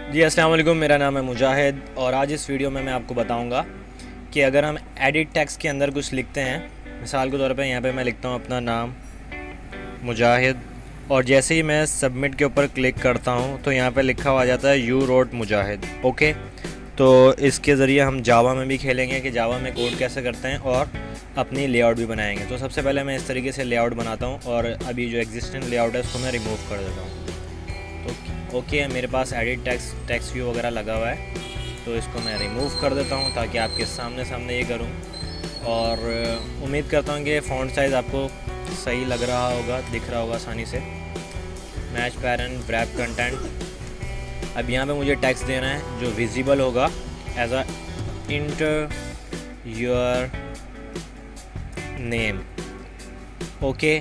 जी अस्सलाम वालेकुम, मेरा नाम है मुजाहिद और आज इस वीडियो में मैं आपको बताऊंगा कि अगर हम एडिट टेक्स्ट के अंदर कुछ लिखते हैं, मिसाल के तौर पे यहाँ पे मैं लिखता हूँ अपना नाम मुजाहिद, और जैसे ही मैं सबमिट के ऊपर क्लिक करता हूँ तो यहाँ पे लिखा हुआ आ जाता है यू रोट मुजाहिद। ओके, तो इसके ज़रिए हम जावा में भी खेलेंगे कि जावा में कोड कैसे करते हैं और अपनी लेआउट भी बनाएंगे। तो सबसे पहले मैं इस तरीके से लेआउट बनाता हूँ और अभी जो एग्जिस्टिंग लेआउट है उसको मैं रिमूव कर देता हूँ। तो ओके, मेरे पास एडिट टेक्स्ट व्यू वगैरह लगा हुआ है, तो इसको मैं रिमूव कर देता हूँ ताकि आपके सामने ये करूँ। और उम्मीद करता हूँ कि फ़ॉन्ट साइज़ आपको सही लग रहा होगा, दिख रहा होगा आसानी से। मैच पैरेंट रैप कंटेंट, अब यहाँ पे मुझे टेक्स्ट देना है जो विजिबल होगा as a enter your name. Okay,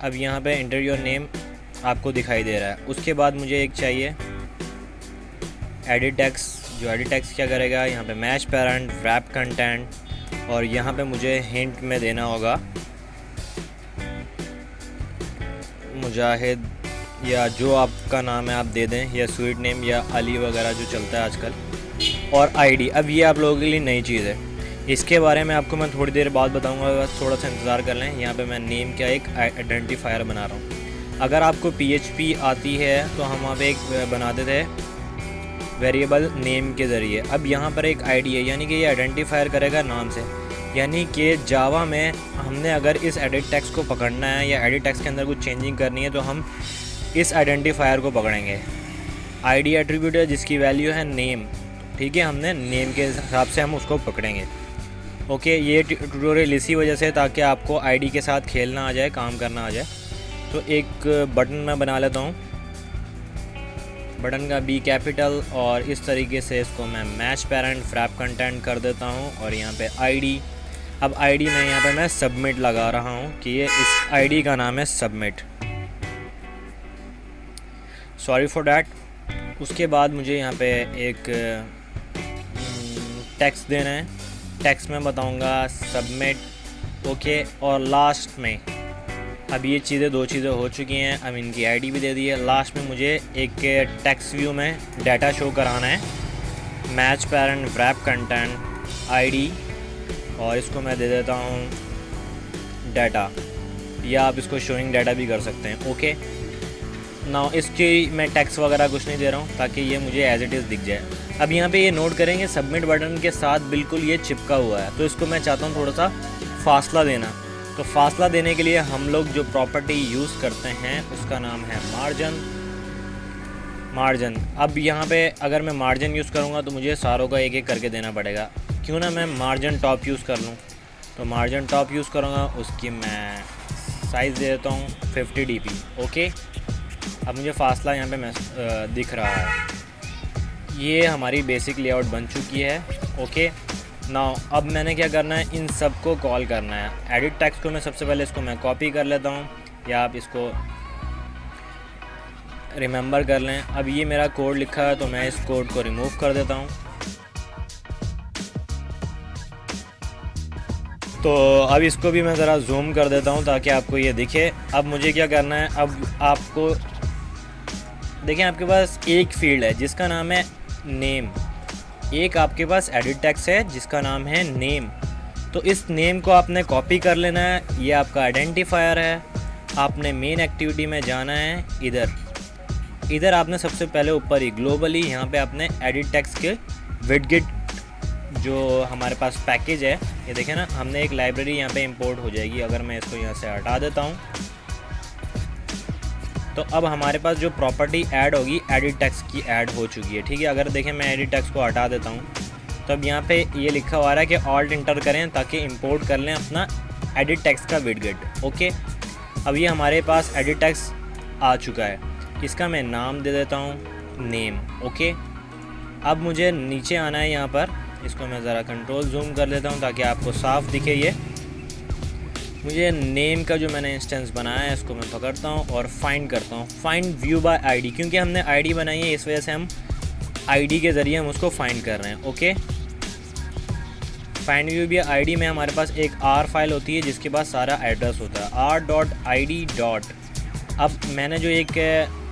अब यहाँ पे इंटर योर नेम आपको दिखाई दे रहा है। उसके बाद मुझे एक चाहिए एडिट टेक्स्ट, जो एडिट टेक्स्ट क्या करेगा, यहाँ पे मैच पैरेंट रैप कंटेंट, और यहाँ पे मुझे हिंट में देना होगा मुजाहिद, या जो आपका नाम है आप दे दें, या स्वीट नेम या अली वगैरह जो चलता है आजकल, और आईडी। अब ये आप लोगों के लिए नई चीज़ है, इसके बारे में आपको मैं थोड़ी देर बाद बताऊंगा, बस थोड़ा सा इंतज़ार कर लें। यहाँ पे मैं नेम का एक आइडेंटिफायर बना रहा हूँ। अगर आपको PHP आती है तो हम वहाँ पे एक बनाते थे वेरिएबल नेम के ज़रिए। अब यहाँ पर एक आईडी है, यानी कि ये आइडेंटिफायर करेगा नाम से, यानी कि जावा में हमने अगर इस एडिट टेक्स्ट को पकड़ना है या एडिट टेक्स्ट के अंदर कुछ चेंजिंग करनी है तो हम इस आइडेंटिफायर को पकड़ेंगे। आईडी एट्रीब्यूट है जिसकी वैल्यू है नेम, ठीक है, हमने नेम के हिसाब से हम उसको पकड़ेंगे। ओके, ये ट्यूटोरियल इसी वजह से ताकि आपको आईडी के साथ खेलना आ जाए, काम करना आ जाए। तो एक बटन मैं बना लेता हूँ, बटन का B कैपिटल, और इस तरीके से इसको मैं मैच पैरेंट रैप कंटेंट कर देता हूँ, और यहाँ पे आईडी। अब आईडी में यहाँ पे मैं सबमिट लगा रहा हूँ कि ये इस आईडी का नाम है सबमिट, सॉरी फॉर डैट। उसके बाद मुझे यहाँ पे एक टेक्स्ट देना है, टेक्स्ट में बताऊँगा सबमिट। ओके, और लास्ट में अब ये चीज़ें, दो चीज़ें हो चुकी हैं, अब इनकी आईडी भी दे दी है। लास्ट में मुझे एक टेक्स्ट व्यू में डाटा शो कराना है, match parent wrap content ID, और इसको मैं दे देता हूँ डाटा, या आप इसको शोइंग डाटा भी कर सकते हैं। ओके, नाउ इसकी मैं टेक्स्ट वगैरह कुछ नहीं दे रहा हूँ ताकि ये मुझे एज इट इज़ दिख जाए। अब यहाँ पे ये नोट करेंगे सबमिट बटन के साथ बिल्कुल ये चिपका हुआ है, तो इसको मैं चाहता हूँ थोड़ा सा फासला देना। तो फासला देने के लिए हम लोग जो प्रॉपर्टी यूज़ करते हैं उसका नाम है मार्जिन। अब यहाँ पे अगर मैं मार्जिन यूज़ करूँगा तो मुझे सारों का एक एक करके देना पड़ेगा, क्यों ना मैं मार्जिन टॉप यूज़ कर लूँ। तो मार्जिन टॉप यूज़ करूँगा, उसकी मैं साइज़ दे देता हूँ 50 dp। ओके, अब मुझे फासला यहाँ पे मैं दिख रहा है। ये हमारी बेसिक लेआउट बन चुकी है। ओके, नाउ अब मैंने क्या करना है, इन सब को कॉल करना है। एडिट टेक्स्ट को मैं सबसे पहले इसको मैं कॉपी कर लेता हूँ, या आप इसको रिमेंबर कर लें। अब ये मेरा कोड लिखा है तो मैं इस कोड को रिमूव कर देता हूँ। तो अब इसको भी मैं ज़रा जूम कर देता हूँ ताकि आपको ये दिखे। अब मुझे क्या करना है, अब आपको देखें, आपके पास एक फील्ड है जिसका नाम है नेम, एक आपके पास एडिट टेक्स्ट है जिसका नाम है नेम। तो इस नेम को आपने कॉपी कर लेना है, ये आपका आइडेंटिफायर है। आपने मेन एक्टिविटी में जाना है, इधर आपने सबसे पहले ऊपर ही ग्लोबली यहाँ पे आपने एडिट टेक्स्ट के विडगिट जो हमारे पास पैकेज है, ये देखें ना, हमने एक लाइब्रेरी यहाँ पे इंपोर्ट हो जाएगी। अगर मैं इसको यहाँ से हटा देता हूँ तो अब हमारे पास जो प्रॉपर्टी ऐड होगी एडिट टेक्स्ट की ऐड हो चुकी है, ठीक है। अगर देखें मैं एडिट टेक्स्ट को हटा देता हूँ तो अब यहाँ पे ये लिखा हुआ है कि ऑल्ट इंटर करें ताकि इंपोर्ट कर लें अपना एडिट टेक्स्ट का विडगेट। ओके, अब ये हमारे पास एडिट टेक्स्ट आ चुका है, इसका मैं नाम दे देता हूँ नेम। ओके, अब मुझे नीचे आना है, यहाँ पर इसको मैं ज़रा कंट्रोल जूम कर लेता हूँ ताकि आपको साफ दिखे। ये मुझे नेम का जो मैंने इंस्टेंस बनाया है इसको मैं पकड़ता हूँ और फाइंड करता हूँ, फाइंड व्यू बाय आईडी, क्योंकि हमने आईडी बनाई है इस वजह से हम आईडी के ज़रिए हम उसको फाइंड कर रहे हैं। Okay, find view bye ID में हमारे पास एक R फाइल होती है जिसके पास सारा एड्रेस होता है r.id. अब मैंने जो एक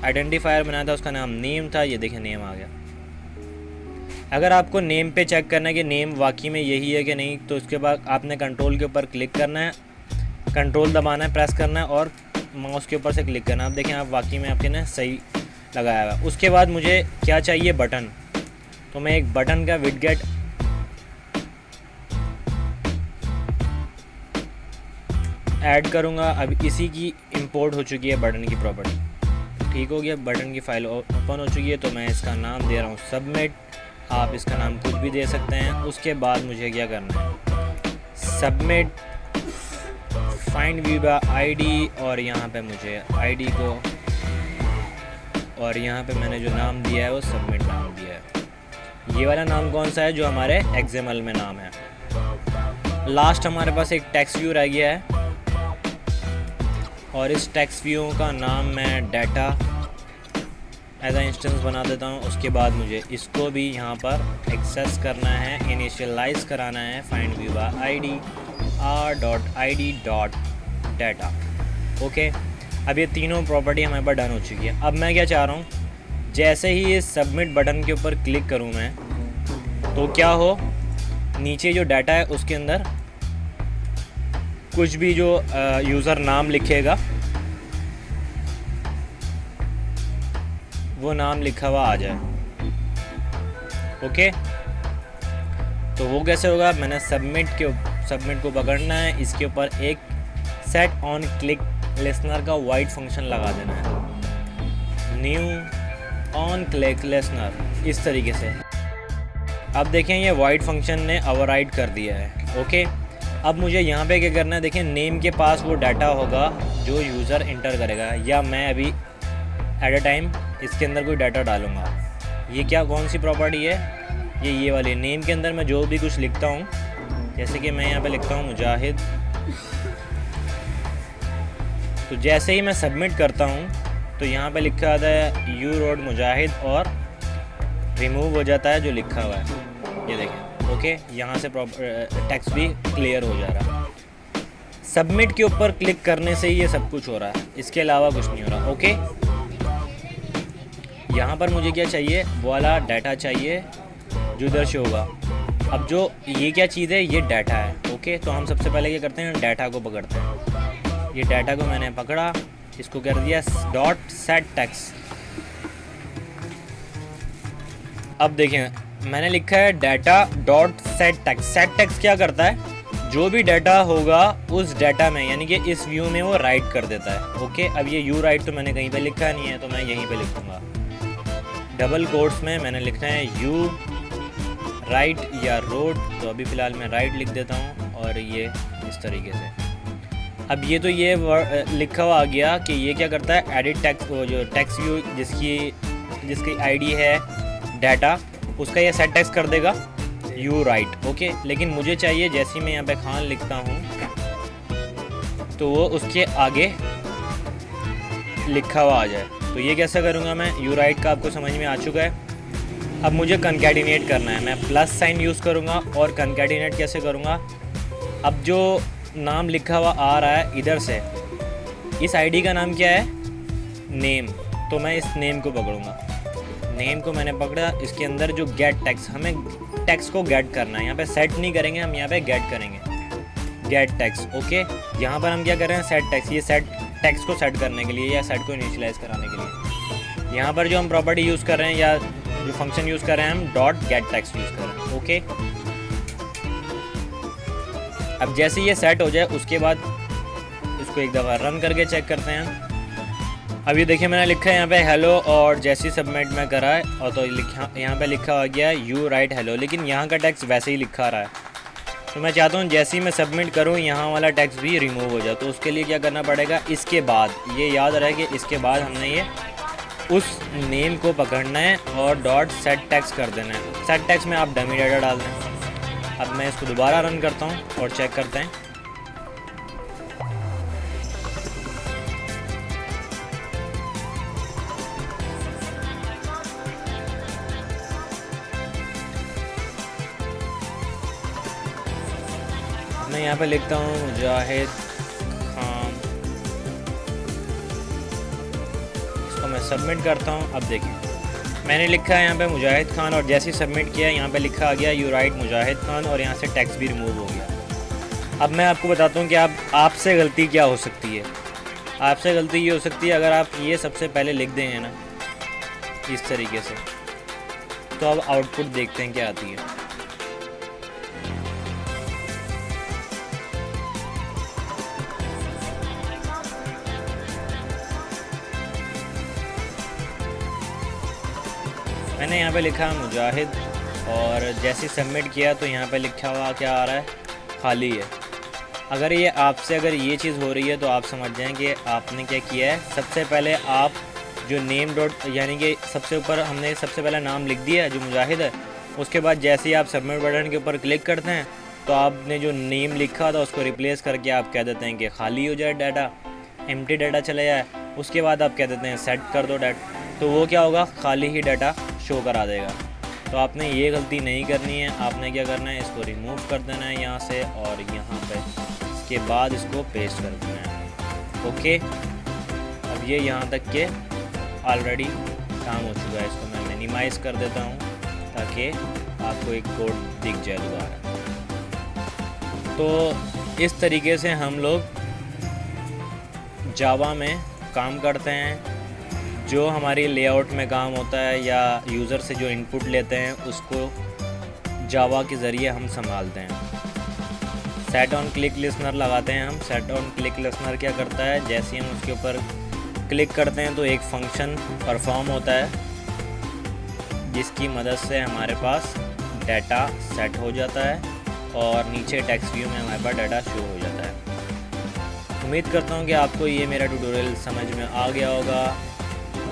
आइडेंटिफायर बनाया था उसका नाम नेम था, ये देखें नेम आ गया। अगर आपको नेम पे चेक करना है कि नेम वाकई में यही है कि नहीं, तो उसके बाद आपने कंट्रोल के ऊपर क्लिक करना है, कंट्रोल दबाना है, प्रेस करना है और माउस के ऊपर से क्लिक करना है। आप देखें आप वाकई में आपके ने सही लगाया हुआ है। उसके बाद मुझे क्या चाहिए, बटन। तो मैं एक बटन का विडगेट ऐड करूँगा। अब इसी की इंपोर्ट हो चुकी है बटन की प्रॉपर्टी। ठीक हो गया, बटन की फाइल ओपन हो चुकी है। तो मैं इसका नाम दे रहा हूँ सबमिट। आप इसका नाम कुछ भी दे सकते हैं। उसके बाद मुझे क्या करना है, submit find view bye ID, और यहाँ पे मुझे आईडी को, और यहाँ पे मैंने जो नाम दिया है वो सबमिट नाम दिया है। ये वाला नाम कौन सा है, जो हमारे XML में नाम है। लास्ट हमारे पास एक टेक्स्ट व्यू रह गया है, और इस टेक्स्ट व्यू का नाम मैं डाटा एज ए इंस्टेंस बना देता हूँ। उसके बाद मुझे इसको भी यहाँ पर एक्सेस करना है, इनिशियलाइज कराना है, find view bye ID r.id.data। Okay, अब ये तीनों प्रॉपर्टी हमारे पास डन हो चुकी है। अब मैं क्या चाह रहा हूँ, जैसे ही ये सबमिट बटन के ऊपर क्लिक करूँ मैं, तो क्या हो, नीचे जो डाटा है उसके अंदर कुछ भी जो यूज़र नाम लिखेगा वो नाम लिखा हुआ आ जाए। ओके, तो वो कैसे होगा, मैंने सबमिट को पकड़ना है, इसके ऊपर एक सेट ऑन क्लिक लिसनर का वाइड फंक्शन लगा देना है, न्यू ऑन क्लिक लिसनर, इस तरीके से। अब देखें ये वाइड फंक्शन ने ओवरराइड कर दिया है। ओके, अब मुझे यहाँ पे क्या करना है, देखें नेम के पास वो डाटा होगा जो यूज़र इंटर करेगा, या मैं अभी एट अ टाइम इसके अंदर कोई डाटा डालूँगा। ये क्या, कौन सी प्रॉपर्टी है, ये वाली। नेम के अंदर मैं जो भी कुछ लिखता हूँ, जैसे कि मैं यहाँ पे लिखता हूँ मुजाहिद, तो जैसे ही मैं सबमिट करता हूँ तो यहाँ पे लिखा आता है यू रोड मुजाहिद, और रिमूव हो जाता है जो लिखा हुआ है, ये देखें। ओके, यहाँ से टेक्स्ट भी क्लियर हो जा रहा है। सबमिट के ऊपर क्लिक करने से ही ये सब कुछ हो रहा है, इसके अलावा कुछ नहीं हो रहा। ओके, यहाँ पर मुझे क्या चाहिए, वो वाला डाटा चाहिए जो इधर से होगा। अब जो ये क्या चीज़ है, ये डाटा है। ओके, तो हम सबसे पहले क्या करते हैं, डाटा को पकड़ते हैं। ये डाटा को मैंने पकड़ा, इसको कर दिया डॉट सेट टेक्स्ट। अब देखें मैंने लिखा है data dot set text. Set text क्या करता है, जो भी डाटा होगा उस डाटा में, यानी कि इस व्यू में वो राइट कर देता है। ओके, अब ये यू राइट तो मैंने कहीं पे लिखा नहीं है, तो मैं यहीं पे लिखूँगा। डबल कोट्स में मैंने लिखना है यू राइट या रोड, तो अभी फ़िलहाल मैं राइट लिख देता हूँ, और ये इस तरीके से। अब ये तो ये लिखा हुआ आ गया कि ये क्या करता है, एडिट टेक्स्ट, वो जो टेक्स्ट व्यू जिसकी आईडी है डाटा, उसका ये सेट टेक्स्ट कर देगा यू राइट। ओके, लेकिन मुझे चाहिए जैसे ही मैं यहाँ पे खान लिखता हूँ तो वो उसके आगे लिखा हुआ आ जाए। तो ये कैसे करूँगा मैं, यू राइट का आपको समझ में आ चुका है। अब मुझे कंकैटिनेट करना है, मैं प्लस साइन यूज़ करूँगा, और कंकैटिनेट कैसे करूँगा, अब जो नाम लिखा हुआ आ रहा है इधर से, इस आईडी का नाम क्या है, नेम, तो मैं इस नेम को पकड़ूँगा। नेम को मैंने पकड़ा, इसके अंदर जो गेट टेक्स्ट, हमें टेक्स्ट को गेट करना है। यहाँ पे सेट नहीं करेंगे हम, यहाँ पे गेट करेंगे, गेट टेक्स्ट। ओके, यहाँ पर हम क्या कर रहे हैं, सेट टेक्स्ट, ये सेट टेक्स्ट को सेट करने के लिए या सेट को इनिशियलाइज कराने के लिए। यहाँ पर जो हम प्रॉपर्टी यूज़ कर रहे हैं या जो फंक्शन यूज़ कर रहे हैं, हम डॉट गेट टेक्स्ट यूज़ कर रहे हैं। ओके, अब जैसे ये सेट हो जाए उसके बाद इसको एक दफ़ा रन करके चेक करते हैं। अब ये देखिए मैंने लिखा है यहाँ पे हेलो, और जैसे ही सबमिट में करा है और तो यहाँ पे लिखा हो गया यू राइट हेलो, लेकिन यहाँ का टेक्स्ट वैसे ही लिखा रहा है। तो मैं चाहता हूँ जैसे ही मैं सबमिट करूँ यहाँ वाला टेक्स्ट भी रिमूव हो जाए। तो उसके लिए क्या करना पड़ेगा, इसके बाद ये याद रहे कि इसके बाद हमने ये उस नेम को पकड़ना है और डॉट सेट टेक्स्ट कर देना है। सेट टेक्स्ट में आप डमी डाटा डाल दें। अब मैं इसको दोबारा रन करता हूँ और चेक करते हैं। मैं यहाँ पे लिखता हूँ मुजाहिद खान, इसको मैं सबमिट करता हूँ। अब देखिए मैंने लिखा है यहाँ पे मुजाहिद खान और जैसे ही सबमिट किया यहाँ पे लिखा आ गया यू राइट मुजाहिद खान और यहाँ से टेक्स्ट भी रिमूव हो गया। अब मैं आपको बताता हूँ कि आपसे गलती क्या हो सकती है। आपसे गलती ये हो सकती है अगर आप ये सबसे पहले लिख देंगे ना इस तरीके से, तो अब आउटपुट देखते हैं क्या आती है। मैंने यहाँ पे लिखा है मुजाहिद और जैसे सबमिट किया तो यहाँ पे लिखा हुआ क्या आ रहा है, खाली है। अगर ये चीज़ हो रही है तो आप समझ जाएं कि आपने क्या किया है। सबसे पहले आप जो नेम डॉट यानी कि सबसे ऊपर हमने सबसे पहले नाम लिख दिया जो मुजाहिद है, उसके बाद जैसे ही आप सबमिट बटन के ऊपर क्लिक करते हैं तो आपने जो नेम लिखा था उसको रिप्लेस करके आप कह देते हैं कि खाली हो जाए डाटा, एम्प्टी डाटा चले जाए। उसके बाद आप कह देते हैं सेट कर दो डाटा, तो वो क्या होगा, खाली ही डाटा शो करा देगा। तो आपने ये गलती नहीं करनी है। आपने क्या करना है, इसको रिमूव कर देना है यहाँ से और यहाँ पे, इसके बाद इसको पेस्ट कर देना है। ओके, अब ये यहाँ तक के ऑलरेडी काम हो चुका है। इसको मैं मिनिमाइज़ कर देता हूँ ताकि आपको एक कोड दिख जाए दोबारा। तो इस तरीके से हम लोग जावा में काम करते हैं। जो हमारी लेआउट में काम होता है या यूज़र से जो इनपुट लेते हैं उसको जावा के ज़रिए हम संभालते हैं। सेट ऑन क्लिक लिसनर लगाते हैं हम। सेट ऑन क्लिक लिसनर क्या करता है, जैसे ही हम उसके ऊपर क्लिक करते हैं तो एक फंक्शन परफॉर्म होता है जिसकी मदद से हमारे पास डाटा सेट हो जाता है और नीचे टेक्स्ट व्यू में हमारे पास डाटा शो हो जाता है। उम्मीद करता हूँ कि आपको ये मेरा ट्यूटोरियल समझ में आ गया होगा।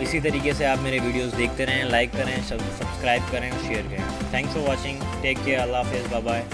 इसी तरीके से आप मेरे वीडियोस देखते रहें, लाइक करें, सब्सक्राइब करें और शेयर करें। Thanks for watching, take care, अल्लाह हाफिज़, बाय बाय।